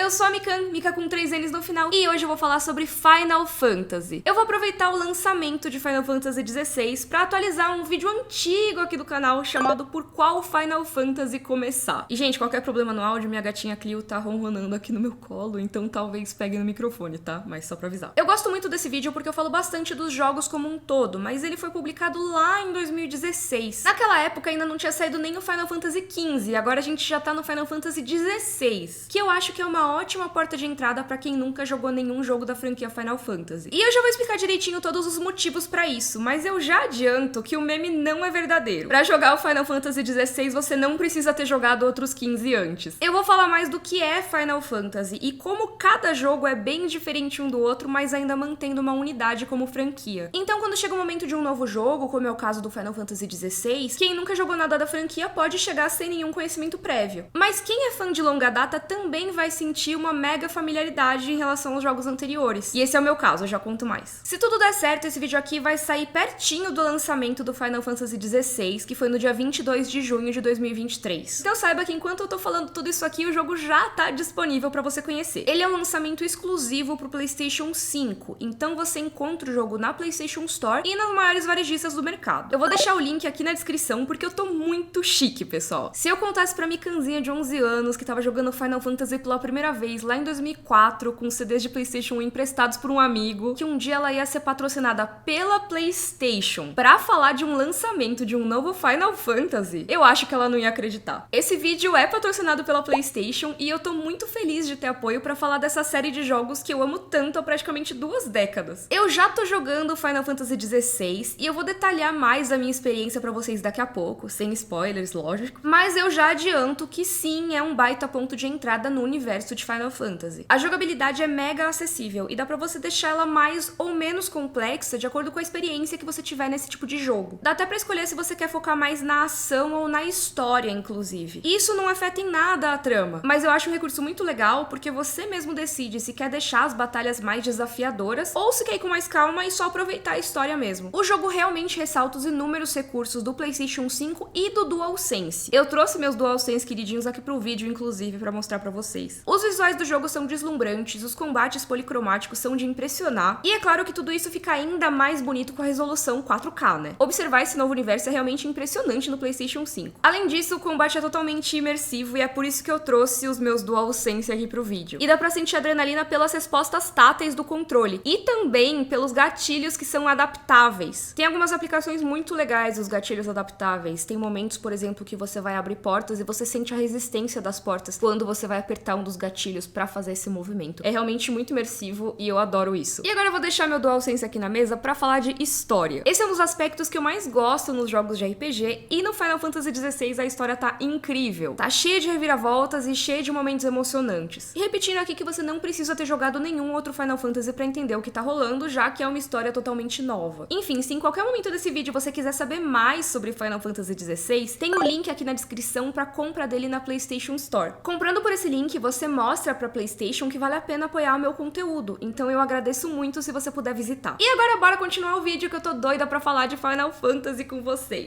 eu sou a Mikan, Mika com 3 N's no final, e hoje eu vou falar sobre Final Fantasy. Eu vou aproveitar o lançamento de Final Fantasy XVI pra atualizar um vídeo antigo aqui do canal chamado Por Qual Final Fantasy Começar. E gente, qualquer problema no áudio, minha gatinha Clio tá ronronando aqui no meu colo, então talvez pegue no microfone, tá? Mas só pra avisar. Eu gosto muito desse vídeo porque eu falo bastante dos jogos como um todo, mas ele foi publicado lá em 2016. Naquela época ainda não tinha saído nem o Final Fantasy XV, e agora a gente já tá no Final Fantasy XVI, que eu acho que é uma ótima porta de entrada pra quem nunca jogou nenhum jogo da franquia Final Fantasy. E eu já vou explicar direitinho todos os motivos pra isso, mas eu já adianto que o meme não é verdadeiro. Pra jogar o Final Fantasy XVI, você não precisa ter jogado outros 15 antes. Eu vou falar mais do que é Final Fantasy e como cada jogo é bem diferente um do outro, mas ainda mantendo uma unidade como franquia. Então, quando chega o momento de um novo jogo, como é o caso do Final Fantasy XVI, quem nunca jogou nada da franquia pode chegar sem nenhum conhecimento prévio. Mas quem é fã de longa data também vai sentir uma mega familiaridade em relação aos jogos anteriores. E esse é o meu caso, eu já conto mais. Se tudo der certo, esse vídeo aqui vai sair pertinho do lançamento do Final Fantasy XVI, que foi no dia 22 de junho de 2023. Então saiba que enquanto eu tô falando tudo isso aqui, o jogo já tá disponível pra você conhecer. Ele é um lançamento exclusivo pro PlayStation 5, então você encontra o jogo na PlayStation Store e nas maiores varejistas do mercado. Eu vou deixar o link aqui na descrição porque eu tô muito chique, pessoal. Se eu contasse pra Mikanzinha de 11 anos que tava jogando Final Fantasy pela primeira vez lá em 2004 com CDs de PlayStation 1 emprestados por um amigo, que um dia ela ia ser patrocinada pela PlayStation pra falar de um lançamento de um novo Final Fantasy, eu acho que ela não ia acreditar. Esse vídeo é patrocinado pela PlayStation e eu tô muito feliz de ter apoio pra falar dessa série de jogos que eu amo tanto há praticamente 2 décadas. Eu já tô jogando Final Fantasy XVI e eu vou detalhar mais a minha experiência pra vocês daqui a pouco, sem spoilers, lógico, mas eu já adianto que sim, é um baita ponto de entrada no universo de Final Fantasy. A jogabilidade é mega acessível e dá pra você deixar ela mais ou menos complexa de acordo com a experiência que você tiver nesse tipo de jogo. Dá até pra escolher se você quer focar mais na ação ou na história, inclusive. Isso não afeta em nada a trama, mas eu acho um recurso muito legal porque você mesmo decide se quer deixar as batalhas mais desafiadoras ou se quer ir com mais calma e só aproveitar a história mesmo. O jogo realmente ressalta os inúmeros recursos do PlayStation 5 e do DualSense. Eu trouxe meus DualSense queridinhos aqui pro vídeo, inclusive, pra mostrar pra vocês. Os visuais do jogo são deslumbrantes, os combates policromáticos são de impressionar, e é claro que tudo isso fica ainda mais bonito com a resolução 4K, né? Observar esse novo universo é realmente impressionante no PlayStation 5. Além disso, o combate é totalmente imersivo e é por isso que eu trouxe os meus DualSense aqui pro vídeo. E dá pra sentir adrenalina pelas respostas táteis do controle, e também pelos gatilhos que são adaptáveis. Tem algumas aplicações muito legais os gatilhos adaptáveis. Tem momentos, por exemplo, que você vai abrir portas e você sente a resistência das portas quando você vai apertar um dos gatilhos pra fazer esse movimento. É realmente muito imersivo e eu adoro isso. E agora eu vou deixar meu DualSense aqui na mesa pra falar de história. Esse é um dos aspectos que eu mais gosto nos jogos de RPG, e no Final Fantasy XVI a história tá incrível. Tá cheia de reviravoltas e cheia de momentos emocionantes. E repetindo aqui que você não precisa ter jogado nenhum outro Final Fantasy pra entender o que tá rolando, já que é uma história totalmente nova. Enfim, se em qualquer momento desse vídeo você quiser saber mais sobre Final Fantasy XVI, tem o link aqui na descrição pra compra dele na PlayStation Store. Comprando por esse link, você mostra pra PlayStation que vale a pena apoiar o meu conteúdo, então eu agradeço muito se você puder visitar. E agora bora continuar o vídeo que eu tô doida pra falar de Final Fantasy com vocês.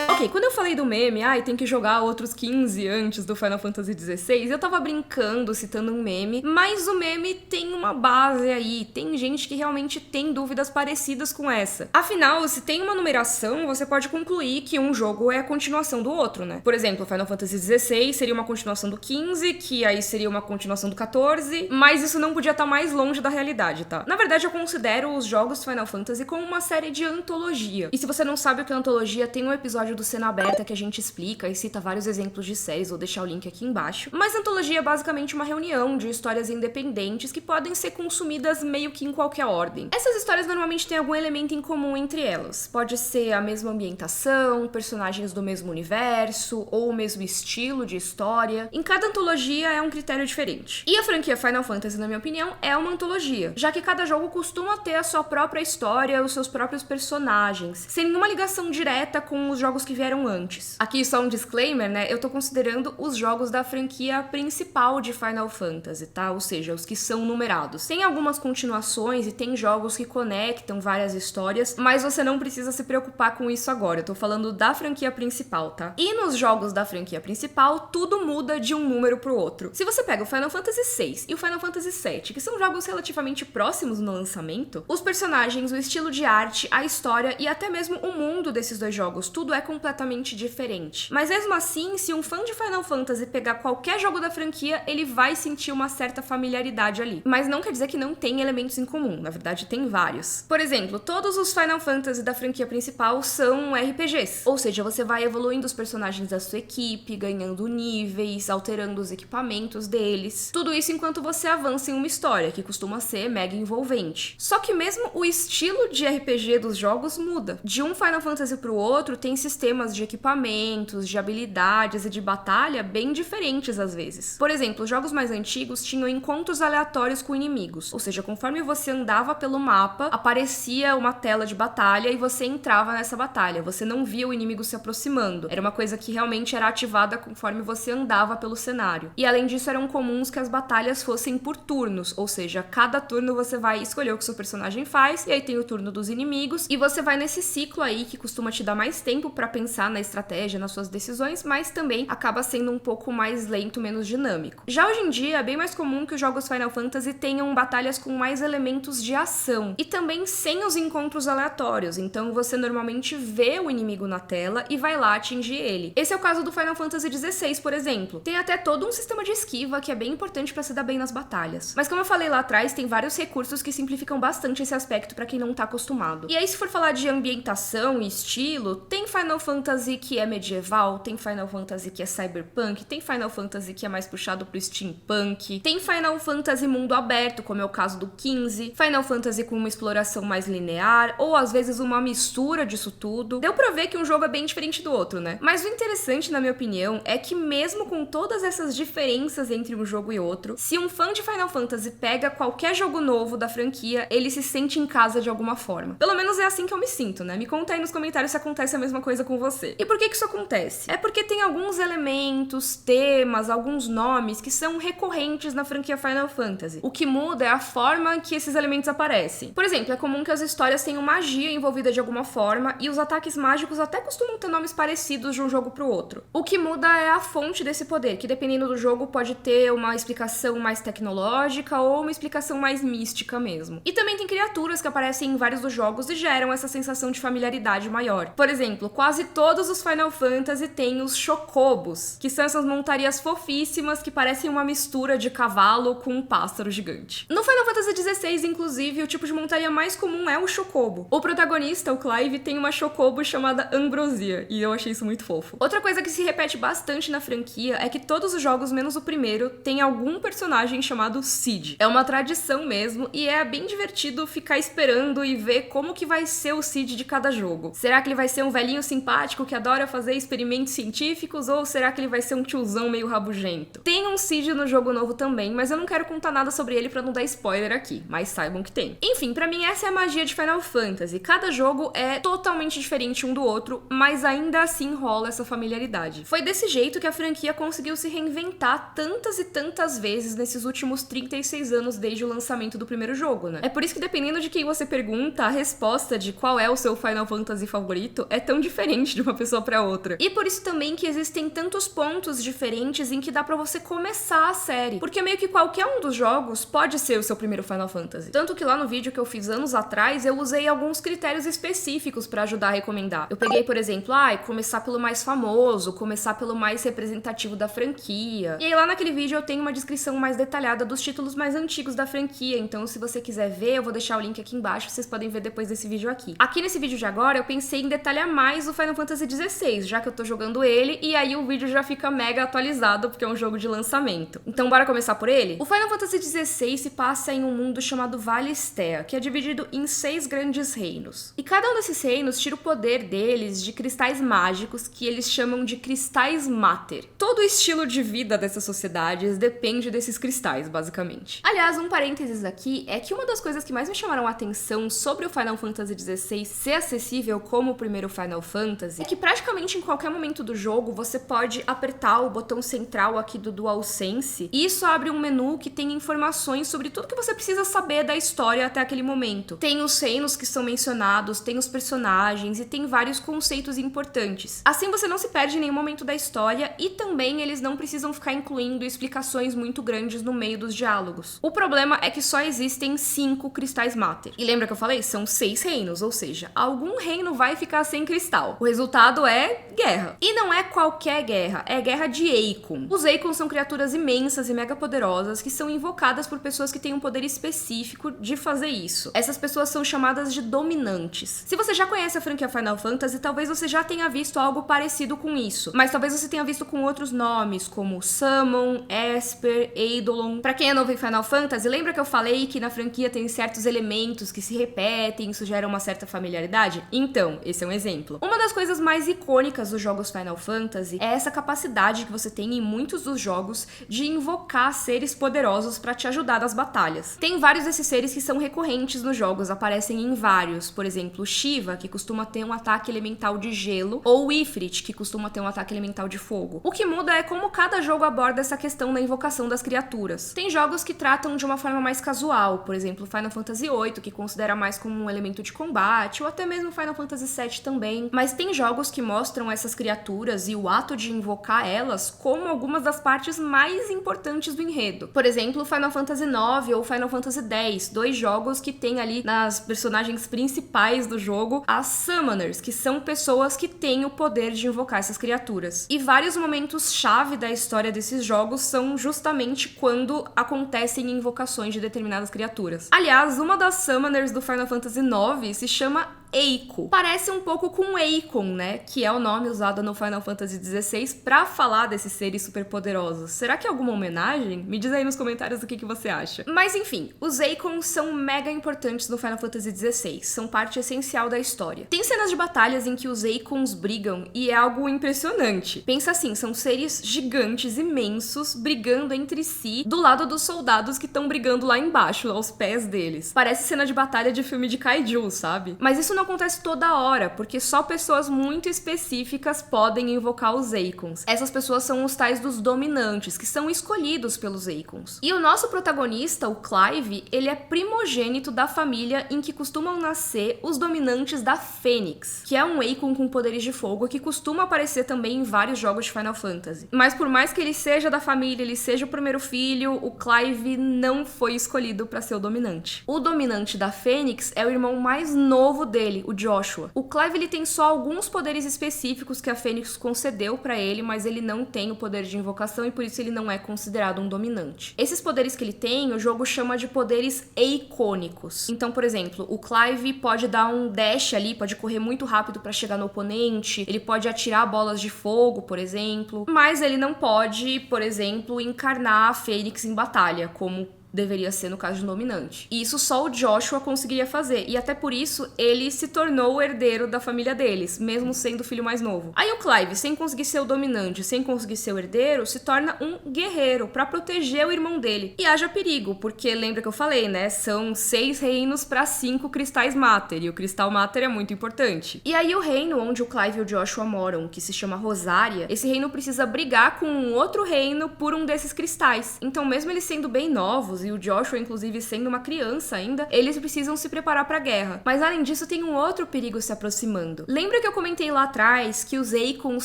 Ok, quando eu falei do meme, tem que jogar outros 15 antes do Final Fantasy XVI, eu tava brincando, citando um meme, mas o meme tem uma base aí, tem gente que realmente tem dúvidas parecidas com essa. Afinal, se tem uma numeração, você pode concluir que um jogo é a continuação do outro, né? Por exemplo, Final Fantasy XVI seria uma continuação do 15, que aí seria uma continuação do 14, mas isso não podia estar mais longe da realidade, tá? Na verdade, eu considero os jogos Final Fantasy como uma série de antologia. E se você não sabe o que é antologia, tem um episódio do Cena Aberta que a gente explica e cita vários exemplos de séries, vou deixar o link aqui embaixo. Mas antologia é basicamente uma reunião de histórias independentes que podem ser consumidas meio que em qualquer ordem. Essas histórias normalmente têm algum elemento em comum entre elas. Pode ser a mesma ambientação, personagens do mesmo universo, ou o mesmo estilo de história. Em cada antologia é um critério diferente. E a franquia Final Fantasy, na minha opinião, é uma antologia, já que cada jogo costuma ter a sua própria história, os seus próprios personagens, sem nenhuma ligação direta com os jogos que que vieram antes. Aqui só um disclaimer, né? Eu tô considerando os jogos da franquia principal de Final Fantasy, tá? Ou seja, os que são numerados. Tem algumas continuações e tem jogos que conectam várias histórias, mas você não precisa se preocupar com isso agora. Eu tô falando da franquia principal, tá? E nos jogos da franquia principal, tudo muda de um número pro outro. Se você pega o Final Fantasy VI e o Final Fantasy VII, que são jogos relativamente próximos no lançamento, os personagens, o estilo de arte, a história e até mesmo o mundo desses dois jogos, tudo é completamente diferente. Mas mesmo assim, se um fã de Final Fantasy pegar qualquer jogo da franquia, ele vai sentir uma certa familiaridade ali. Mas não quer dizer que não tem elementos em comum, na verdade tem vários. Por exemplo, todos os Final Fantasy da franquia principal são RPGs, ou seja, você vai evoluindo os personagens da sua equipe, ganhando níveis, alterando os equipamentos deles. Tudo isso enquanto você avança em uma história, que costuma ser mega envolvente. Só que mesmo o estilo de RPG dos jogos muda. De um Final Fantasy pro outro, tem sistemas de equipamentos, de habilidades e de batalha bem diferentes às vezes. Por exemplo, os jogos mais antigos tinham encontros aleatórios com inimigos, ou seja, conforme você andava pelo mapa, aparecia uma tela de batalha e você entrava nessa batalha. Você não via o inimigo se aproximando. Era uma coisa que realmente era ativada conforme você andava pelo cenário. E além disso, eram comuns que as batalhas fossem por turnos, ou seja, cada turno você vai escolher o que seu personagem faz, e aí tem o turno dos inimigos, e você vai nesse ciclo aí que costuma te dar mais tempo pra pensar na estratégia, nas suas decisões, mas também acaba sendo um pouco mais lento, menos dinâmico. Já hoje em dia, é bem mais comum que os jogos Final Fantasy tenham batalhas com mais elementos de ação, e também sem os encontros aleatórios, então você normalmente vê o inimigo na tela e vai lá atingir ele. Esse é o caso do Final Fantasy XVI, por exemplo. Tem até todo um sistema de esquiva que é bem importante pra se dar bem nas batalhas. Mas como eu falei lá atrás, tem vários recursos que simplificam bastante esse aspecto pra quem não tá acostumado. E aí, se for falar de ambientação e estilo, tem Final Fantasy que é medieval, tem Final Fantasy que é cyberpunk, tem Final Fantasy que é mais puxado pro steampunk, tem Final Fantasy mundo aberto, como é o caso do 15, Final Fantasy com uma exploração mais linear, ou às vezes uma mistura disso tudo. Deu pra ver que um jogo é bem diferente do outro, né? Mas o interessante, na minha opinião, é que mesmo com todas essas diferenças entre um jogo e outro, se um fã de Final Fantasy pega qualquer jogo novo da franquia, ele se sente em casa de alguma forma. Pelo menos é assim que eu me sinto, né? Me conta aí nos comentários se acontece a mesma coisa com você. E por que isso acontece? É porque tem alguns elementos, temas, alguns nomes que são recorrentes na franquia Final Fantasy. O que muda é a forma que esses elementos aparecem. Por exemplo, é comum que as histórias tenham magia envolvida de alguma forma, e os ataques mágicos até costumam ter nomes parecidos de um jogo pro outro. O que muda é a fonte desse poder, que dependendo do jogo pode ter uma explicação mais tecnológica ou uma explicação mais mística mesmo. E também tem criaturas que aparecem em vários dos jogos e geram essa sensação de familiaridade maior. Por exemplo, quase todos os Final Fantasy têm os chocobos, que são essas montarias fofíssimas que parecem uma mistura de cavalo com um pássaro gigante. No Final Fantasy XVI, inclusive, o tipo de montaria mais comum é o chocobo. O protagonista, o Clive, tem uma chocobo chamada Ambrosia, e eu achei isso muito fofo. Outra coisa que se repete bastante na franquia é que todos os jogos, menos o primeiro, tem algum personagem chamado Cid. É uma tradição mesmo, e é bem divertido ficar esperando e ver como que vai ser o Cid de cada jogo. Será que ele vai ser um velhinho simpático que adora fazer experimentos científicos, ou será que ele vai ser um tiozão meio rabugento? Tem um Cid no jogo novo também, mas eu não quero contar nada sobre ele pra não dar spoiler aqui, mas saibam que tem. Enfim, pra mim essa é a magia de Final Fantasy. Cada jogo é totalmente diferente um do outro, mas ainda assim rola essa familiaridade. Foi desse jeito que a franquia conseguiu se reinventar tantas e tantas vezes nesses últimos 36 anos desde o lançamento do primeiro jogo, né? É por isso que dependendo de quem você pergunta, a resposta de qual é o seu Final Fantasy favorito é tão diferente de uma pessoa pra outra. E por isso também que existem tantos pontos diferentes em que dá pra você começar a série, porque meio que qualquer um dos jogos pode ser o seu primeiro Final Fantasy. Tanto que lá no vídeo que eu fiz anos atrás, eu usei alguns critérios específicos pra ajudar a recomendar. Eu peguei, por exemplo, começar pelo mais famoso, começar pelo mais representativo da franquia. E aí lá naquele vídeo eu tenho uma descrição mais detalhada dos títulos mais antigos da franquia, então se você quiser ver, eu vou deixar o link aqui embaixo, vocês podem ver depois desse vídeo aqui. Aqui nesse vídeo de agora, eu pensei em detalhar mais o Final Fantasy XVI, já que eu tô jogando ele, e aí o vídeo já fica mega atualizado, porque é um jogo de lançamento. Então bora começar por ele? O Final Fantasy XVI se passa em um mundo chamado Valisthea, que é dividido em 6 grandes reinos. E cada um desses reinos tira o poder deles de cristais mágicos, que eles chamam de cristais Mater. Todo o estilo de vida dessas sociedades depende desses cristais, basicamente. Aliás, um parênteses aqui é que uma das coisas que mais me chamaram a atenção sobre o Final Fantasy XVI ser acessível como o primeiro Final Fantasy Fantasy é que praticamente em qualquer momento do jogo você pode apertar o botão central aqui do DualSense e isso abre um menu que tem informações sobre tudo que você precisa saber da história até aquele momento. Tem os reinos que são mencionados, tem os personagens e tem vários conceitos importantes. Assim você não se perde em nenhum momento da história e também eles não precisam ficar incluindo explicações muito grandes no meio dos diálogos. O problema é que só existem 5 cristais Mater. E lembra que eu falei? São 6 reinos, ou seja, algum reino vai ficar sem cristal. O resultado é guerra. E não é qualquer guerra, é guerra de Eikon. Os Eikon são criaturas imensas e mega poderosas que são invocadas por pessoas que têm um poder específico de fazer isso. Essas pessoas são chamadas de dominantes. Se você já conhece a franquia Final Fantasy, talvez você já tenha visto algo parecido com isso, mas talvez você tenha visto com outros nomes, como Summon, Esper, Eidolon. Pra quem é novo em Final Fantasy, lembra que eu falei que na franquia tem certos elementos que se repetem, isso gera uma certa familiaridade? Então, esse é um exemplo. Uma das coisas mais icônicas dos jogos Final Fantasy é essa capacidade que você tem em muitos dos jogos de invocar seres poderosos pra te ajudar nas batalhas. Tem vários desses seres que são recorrentes nos jogos, aparecem em vários, por exemplo, Shiva, que costuma ter um ataque elemental de gelo, ou Ifrit, que costuma ter um ataque elemental de fogo. O que muda é como cada jogo aborda essa questão da invocação das criaturas. Tem jogos que tratam de uma forma mais casual, por exemplo, Final Fantasy VIII, que considera mais como um elemento de combate, ou até mesmo Final Fantasy VII também, mas tem jogos que mostram essas criaturas e o ato de invocar elas como algumas das partes mais importantes do enredo. Por exemplo, Final Fantasy IX ou Final Fantasy X, 2 jogos que tem ali nas personagens principais do jogo as Summoners, que são pessoas que têm o poder de invocar essas criaturas. E vários momentos-chave da história desses jogos são justamente quando acontecem invocações de determinadas criaturas. Aliás, uma das Summoners do Final Fantasy IX se chama Eiko. Parece um pouco com Eikon, né? Que é o nome usado no Final Fantasy XVI pra falar desses seres superpoderosos. Será que é alguma homenagem? Me diz aí nos comentários o que você acha. Mas enfim, os Eikons são mega importantes no Final Fantasy XVI. São parte essencial da história. Tem cenas de batalhas em que os Eikons brigam e é algo impressionante. Pensa assim, são seres gigantes, imensos, brigando entre si do lado dos soldados que estão brigando lá embaixo, aos pés deles. Parece cena de batalha de filme de kaiju, sabe? Mas isso não acontece toda hora, porque só pessoas muito específicas podem invocar os Eikons. Essas pessoas são os tais dos dominantes, que são escolhidos pelos Eikons. E o nosso protagonista, o Clive, ele é primogênito da família em que costumam nascer os dominantes da Fênix, que é um Eikon com poderes de fogo que costuma aparecer também em vários jogos de Final Fantasy. Mas por mais que ele seja da família, ele seja o primeiro filho, o Clive não foi escolhido para ser o dominante. O dominante da Fênix é o irmão mais novo dele, o Joshua. O Clive ele tem só alguns poderes específicos que a Fênix concedeu pra ele, mas ele não tem o poder de invocação e por isso ele não é considerado um dominante. Esses poderes que ele tem, o jogo chama de poderes eikônicos. Então, por exemplo, o Clive pode dar um dash ali, pode correr muito rápido pra chegar no oponente, ele pode atirar bolas de fogo, por exemplo, mas ele não pode, por exemplo, encarnar a Fênix em batalha, como deveria ser no caso de dominante. E isso só o Joshua conseguiria fazer, e até por isso ele se tornou o herdeiro da família deles, mesmo sendo o filho mais novo. Aí o Clive, sem conseguir ser o dominante, sem conseguir ser o herdeiro, se torna um guerreiro pra proteger o irmão dele. E haja perigo, porque lembra que eu falei, né? São 6 reinos pra 5 cristais Mater, e o cristal Mater é muito importante. E aí o reino onde o Clive e o Joshua moram, que se chama Rosária, esse reino precisa brigar com um outro reino por um desses cristais. Então, mesmo eles sendo bem novos, e o Joshua, inclusive, sendo uma criança ainda, eles precisam se preparar pra guerra. Mas além disso, tem um outro perigo se aproximando. Lembra que eu comentei lá atrás que os Eikons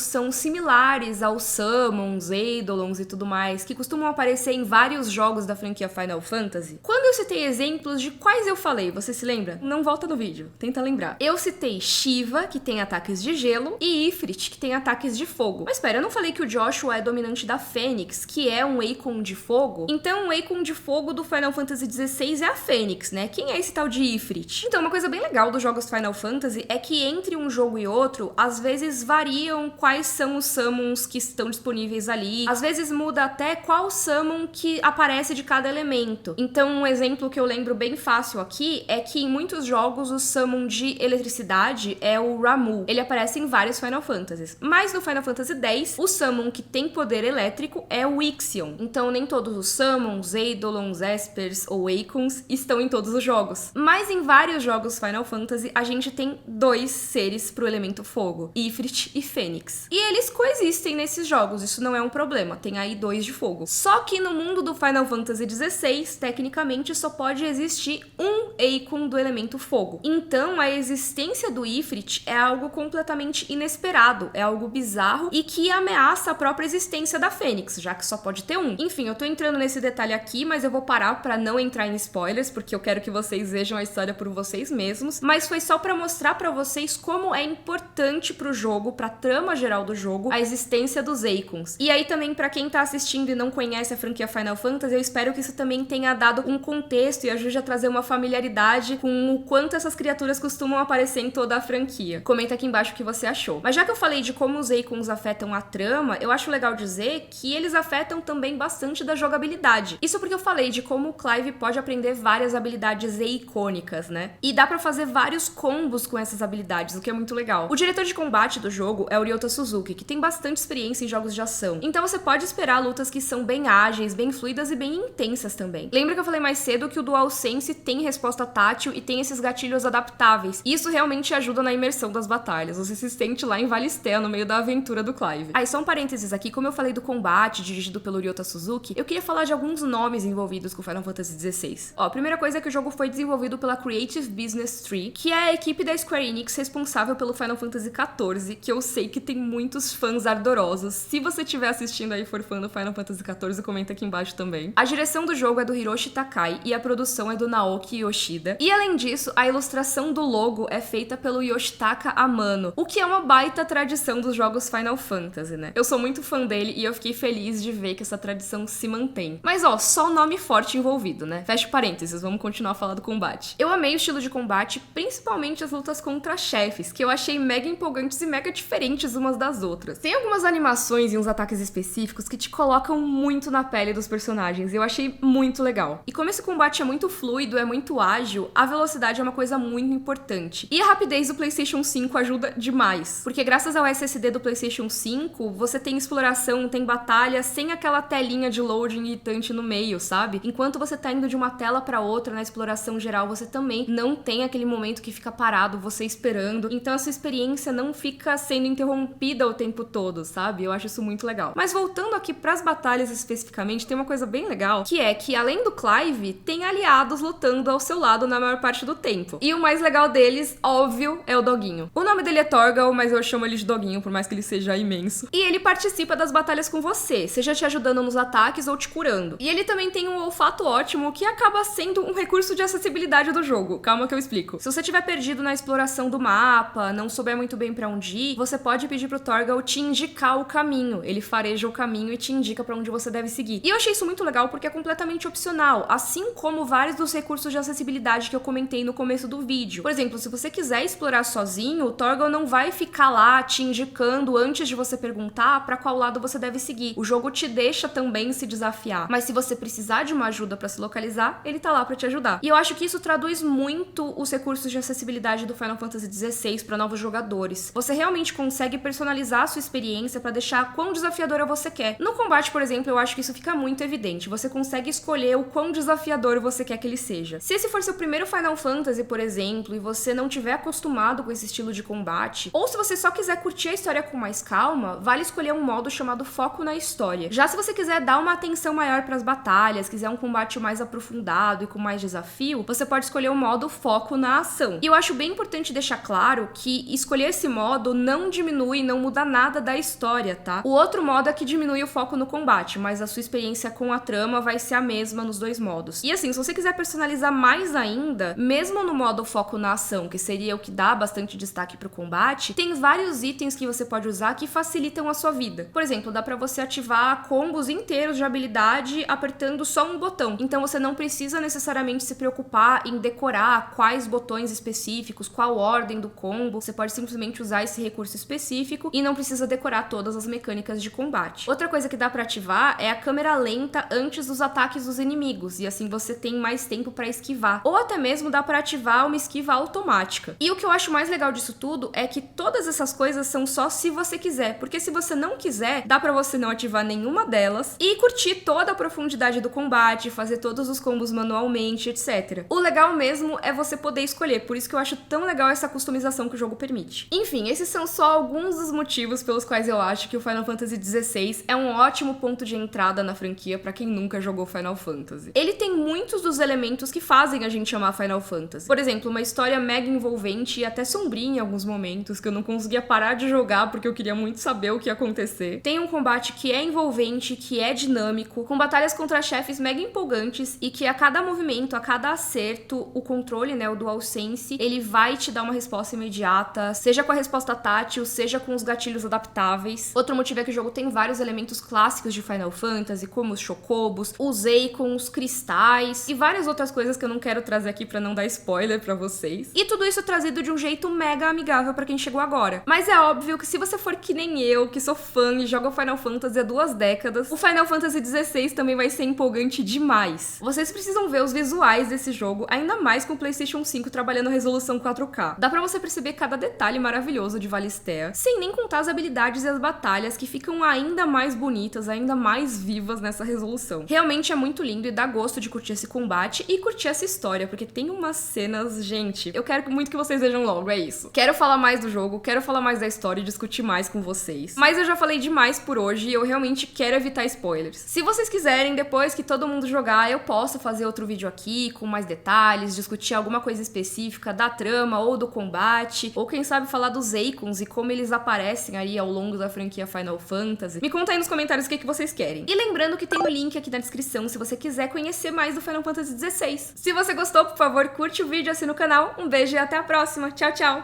são similares aos Summons, Eidolons e tudo mais, que costumam aparecer em vários jogos da franquia Final Fantasy? Quando eu citei exemplos de quais eu falei, você se lembra? Não volta no vídeo, tenta lembrar. Eu citei Shiva, que tem ataques de gelo, e Ifrit, que tem ataques de fogo. Mas espera, eu não falei que o Joshua é dominante da Fênix, que é um Eikon de fogo? Então, o Eikon de fogo do Final Fantasy XVI é a Fênix, né? Quem é esse tal de Ifrit? Então, uma coisa bem legal dos jogos Final Fantasy é que entre um jogo e outro, às vezes variam quais são os summons que estão disponíveis ali. Às vezes muda até qual summon que aparece de cada elemento. Então, um exemplo que eu lembro bem fácil aqui é que em muitos jogos o summon de eletricidade é o Ramuh. Ele aparece em vários Final Fantasies. Mas no Final Fantasy X, o summon que tem poder elétrico é o Ixion. Então, nem todos os summons, Eidolon, Icons, Espers ou Acons estão em todos os jogos. Mas em vários jogos Final Fantasy, a gente tem 2 seres pro elemento fogo, Ifrit e Fênix. E eles coexistem nesses jogos, isso não é um problema, tem aí 2 de fogo. Só que no mundo do Final Fantasy XVI, tecnicamente só pode existir um Acon do elemento fogo. Então a existência do Ifrit é algo completamente inesperado, é algo bizarro e que ameaça a própria existência da Fênix, já que só pode ter um. Enfim, eu tô entrando nesse detalhe aqui, mas eu vou parar pra não entrar em spoilers, porque eu quero que vocês vejam a história por vocês mesmos, mas foi só pra mostrar pra vocês como é importante pro jogo, pra trama geral do jogo, a existência dos Acons. E aí também pra quem tá assistindo e não conhece a franquia Final Fantasy, eu espero que isso também tenha dado um contexto e ajude a trazer uma familiaridade com o quanto essas criaturas costumam aparecer em toda a franquia. Comenta aqui embaixo o que você achou. Mas já que eu falei de como os Acons afetam a trama, eu acho legal dizer que eles afetam também bastante da jogabilidade. Isso porque eu falei de como o Clive pode aprender várias habilidades icônicas, né? E dá pra fazer vários combos com essas habilidades, o que é muito legal. O diretor de combate do jogo é o Ryota Suzuki, que tem bastante experiência em jogos de ação. Então você pode esperar lutas que são bem ágeis, bem fluidas e bem intensas também. Lembra que eu falei mais cedo que o DualSense tem resposta tátil e tem esses gatilhos adaptáveis. E isso realmente ajuda na imersão das batalhas. Você se sente lá em Valisthea, no meio da aventura do Clive. Aí, só um parênteses aqui, como eu falei do combate dirigido pelo Ryota Suzuki, eu queria falar de alguns nomes envolvidos com Final Fantasy XVI. Ó, a primeira coisa é que o jogo foi desenvolvido pela Creative Business Tree, que é a equipe da Square Enix responsável pelo Final Fantasy XIV, que eu sei que tem muitos fãs ardorosos. Se você estiver assistindo aí e for fã do Final Fantasy XIV, comenta aqui embaixo também. A direção do jogo é do Hiroshi Takai e a produção é do Naoki Yoshida. E além disso, a ilustração do logo é feita pelo Yoshitaka Amano, o que é uma baita tradição dos jogos Final Fantasy, né? Eu sou muito fã dele e eu fiquei feliz de ver que essa tradição se mantém. Mas ó, só nome forte envolvido, né? Fecha parênteses, vamos continuar a falar do combate. Eu amei o estilo de combate, principalmente as lutas contra chefes, que eu achei mega empolgantes e mega diferentes umas das outras. Tem algumas animações e uns ataques específicos que te colocam muito na pele dos personagens, e eu achei muito legal. E como esse combate é muito fluido, é muito ágil, a velocidade é uma coisa muito importante. E a rapidez do PlayStation 5 ajuda demais, porque graças ao SSD do PlayStation 5, você tem exploração, tem batalha, sem aquela telinha de loading irritante no meio, sabe? Enquanto você tá indo de uma tela pra outra na exploração geral, você também não tem aquele momento que fica parado, você esperando. Então a sua experiência não fica sendo interrompida o tempo todo, sabe? Eu acho isso muito legal. Mas voltando aqui pras batalhas especificamente, tem uma coisa bem legal, que é que além do Clive, tem aliados lutando ao seu lado na maior parte do tempo. E o mais legal deles, óbvio, é o Doguinho. O nome dele é Torgal, mas eu chamo ele de Doguinho, por mais que ele seja imenso. E ele participa das batalhas com você, seja te ajudando nos ataques ou te curando. E ele também tem um olfato ótimo, que acaba sendo um recurso de acessibilidade do jogo. Calma que eu explico. Se você estiver perdido na exploração do mapa, não souber muito bem pra onde ir, você pode pedir pro Torgal te indicar o caminho. Ele fareja o caminho e te indica pra onde você deve seguir. E eu achei isso muito legal porque é completamente opcional, assim como vários dos recursos de acessibilidade que eu comentei no começo do vídeo. Por exemplo, se você quiser explorar sozinho, o Torgal não vai ficar lá te indicando antes de você perguntar pra qual lado você deve seguir. O jogo te deixa também se desafiar. Mas se você precisar de uma ajuda pra se localizar, ele tá lá pra te ajudar. E eu acho que isso traduz muito os recursos de acessibilidade do Final Fantasy XVI pra novos jogadores. Você realmente consegue personalizar a sua experiência pra deixar quão desafiadora você quer. No combate, por exemplo, eu acho que isso fica muito evidente. Você consegue escolher o quão desafiador você quer que ele seja. Se esse for seu primeiro Final Fantasy, por exemplo, e você não tiver acostumado com esse estilo de combate, ou se você só quiser curtir a história com mais calma, vale escolher um modo chamado Foco na História. Já se você quiser dar uma atenção maior pras batalhas, quiser um combate mais aprofundado e com mais desafio, você pode escolher o modo Foco na Ação. E eu acho bem importante deixar claro que escolher esse modo não diminui, não muda nada da história, tá? O outro modo é que diminui o foco no combate, mas a sua experiência com a trama vai ser a mesma nos dois modos. E assim, se você quiser personalizar mais ainda, mesmo no modo Foco na Ação, que seria o que dá bastante destaque pro combate, tem vários itens que você pode usar que facilitam a sua vida. Por exemplo, dá pra você ativar combos inteiros de habilidade apertando só um botão. Então você não precisa necessariamente se preocupar em decorar quais botões específicos, qual ordem do combo. Você pode simplesmente usar esse recurso específico e não precisa decorar todas as mecânicas de combate. Outra coisa que dá pra ativar é a câmera lenta antes dos ataques dos inimigos, e assim você tem mais tempo pra esquivar. Ou até mesmo dá pra ativar uma esquiva automática. E o que eu acho mais legal disso tudo é que todas essas coisas são só se você quiser, porque se você não quiser, dá pra você não ativar nenhuma delas e curtir toda a profundidade do combate combate, fazer todos os combos manualmente, etc. O legal mesmo é você poder escolher, por isso que eu acho tão legal essa customização que o jogo permite. Enfim, esses são só alguns dos motivos pelos quais eu acho que o Final Fantasy XVI é um ótimo ponto de entrada na franquia pra quem nunca jogou Final Fantasy. Ele tem muitos dos elementos que fazem a gente amar Final Fantasy. Por exemplo, uma história mega envolvente e até sombria em alguns momentos, que eu não conseguia parar de jogar porque eu queria muito saber o que ia acontecer. Tem um combate que é envolvente, que é dinâmico, com batalhas contra chefes mega empolgantes e que a cada movimento, a cada acerto, o controle, né, o DualSense, ele vai te dar uma resposta imediata, seja com a resposta tátil, seja com os gatilhos adaptáveis. Outro motivo é que o jogo tem vários elementos clássicos de Final Fantasy, como os chocobos, os Eikons, cristais e várias outras coisas que eu não quero trazer aqui pra não dar spoiler pra vocês. E tudo isso trazido de um jeito mega amigável pra quem chegou agora. Mas é óbvio que se você for que nem eu, que sou fã e joga Final Fantasy há 2 décadas, o Final Fantasy XVI também vai ser empolgante demais. Vocês precisam ver os visuais desse jogo, ainda mais com o PlayStation 5 trabalhando resolução 4K. Dá pra você perceber cada detalhe maravilhoso de Valisthea, sem nem contar as habilidades e as batalhas que ficam ainda mais bonitas, ainda mais vivas nessa resolução. Realmente é muito lindo e dá gosto de curtir esse combate e curtir essa história, porque tem umas cenas, gente, eu quero muito que vocês vejam logo, é isso. Quero falar mais do jogo, quero falar mais da história e discutir mais com vocês. Mas eu já falei demais por hoje e eu realmente quero evitar spoilers. Se vocês quiserem, depois que todo mundo jogar, eu posso fazer outro vídeo aqui com mais detalhes, discutir alguma coisa específica da trama ou do combate, ou quem sabe falar dos Eikons e como eles aparecem aí ao longo da franquia Final Fantasy. Me conta aí nos comentários o que vocês querem. E lembrando que tem o link aqui na descrição se você quiser conhecer mais do Final Fantasy XVI. Se você gostou, por favor, curte o vídeo, assina o canal. Um beijo e até a próxima. Tchau, tchau!